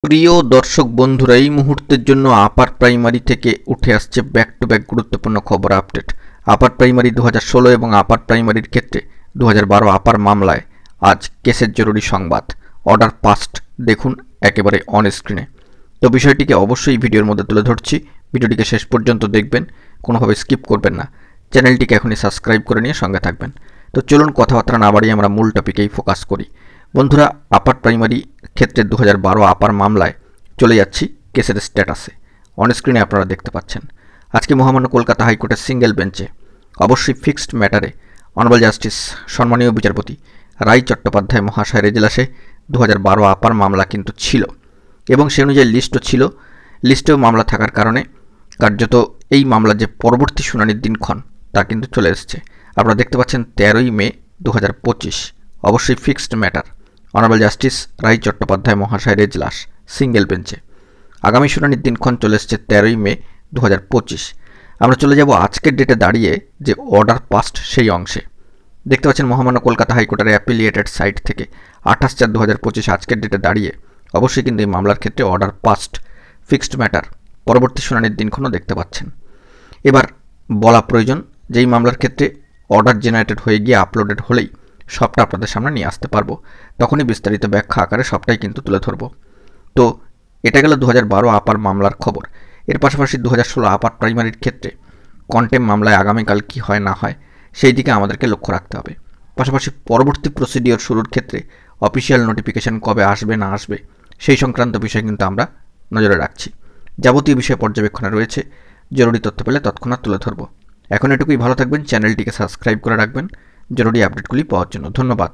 প্রিয় দর্শক বন্ধুরা, এই মুহূর্তের জন্য আপার প্রাইমারি থেকে উঠে আসছে ব্যাক টু ব্যাক গুরুত্বপূর্ণ খবর আপডেট। আপার প্রাইমারি 2016 এবং আপার প্রাইমারির ক্ষেত্রে 2012 আপার মামলায় আজ কেসের জরুরি সংবাদ, অর্ডার পাস্ট। দেখুন একেবারে অন স্ক্রিনে। তো বিষয়টিকে অবশ্যই ভিডিওর মধ্যে তুলে ধরছি, ভিডিওটিকে শেষ পর্যন্ত দেখবেন, কোনোভাবে স্কিপ করবেন না। চ্যানেলটিকে এখনই সাবস্ক্রাইব করে নিয়ে সঙ্গে থাকবেন। তো চলুন কথাবার্তা না বাড়িয়ে আমরা মূল টপিকেই ফোকাস করি। বন্ধুরা, আপার প্রাইমারি ক্ষেত্রে 2012 আপার মামলায় চলে যাচ্ছি কেসের স্ট্যাটাসে। অন স্ক্রিনে আপনারা দেখতে পাচ্ছেন আজকে মহামান্য কলকাতা হাইকোর্টের সিঙ্গেল বেঞ্চে, অবশ্যই ফিক্সড ম্যাটারে, অনারেবল জাস্টিস সম্মানীয় বিচারপতি রায় চট্টোপাধ্যায় মহাশয়ের এজলাসে 2012 আপার মামলা কিন্তু ছিল এবং সে অনুযায়ী লিস্টও ছিল। লিস্টেও মামলা থাকার কারণে কার্যত এই মামলার যে পরবর্তী শুনানির দিনক্ষণ তা কিন্তু চলে এসেছে। আপনারা দেখতে পাচ্ছেন 13ই মে 2025, অবশ্যই ফিক্সড ম্যাটার, অনারেবল জাস্টিস রায় চট্টোপাধ্যায় মহাশয়ের এজলাস সিঙ্গেল বেঞ্চে। আগামী শুনানির দিনক্ষণ চলে এসেছে 13ই মে 2025। আমরা চলে যাব আজকের ডেটে দাঁড়িয়ে যে অর্ডার পাস্ট সেই অংশে। দেখতে পাচ্ছেন মহামান্য কলকাতা হাইকোর্টের অ্যাপিলিয়েটেড সাইট থেকে 28/4/2025 আজকের ডেটে দাঁড়িয়ে অবশ্যই কিন্তু এই মামলার ক্ষেত্রে অর্ডার পাস্ট, ফিক্সড ম্যাটার, পরবর্তী শুনানির দিনক্ষণও দেখতে পাচ্ছেন। এবার বলা প্রয়োজন যে এই মামলার ক্ষেত্রে অর্ডার জেনারেটেড হয়ে গিয়ে আপলোডেড হলেই সবটা আপনাদের সামনে নিয়ে আসতে পারবো, তখনই বিস্তারিত ব্যাখ্যা আকারে সবটাই কিন্তু তুলে ধরবো। তো এটা গেল 2012 আপার মামলার খবর। এর পাশাপাশি 2016 আপার প্রাইমারির ক্ষেত্রে কন্টেম মামলায় আগামীকাল কি হয় না হয় সেই দিকে আমাদেরকে লক্ষ্য রাখতে হবে। পাশাপাশি পরবর্তী প্রসিডিওর শুরুর ক্ষেত্রে অফিসিয়াল নোটিফিকেশন কবে আসবে না আসবে সেই সংক্রান্ত বিষয় কিন্তু আমরা নজরে রাখছি। যাবতীয় বিষয় পর্যবেক্ষণে রয়েছে, জরুরি তথ্য পেলে তৎক্ষণাৎ তুলে ধরবো। এখন এটুকুই, ভালো থাকবেন, চ্যানেলটিকে সাবস্ক্রাইব করে রাখবেন জরুরি আপডেটগুলি পাওয়ার জন্য। ধন্যবাদ।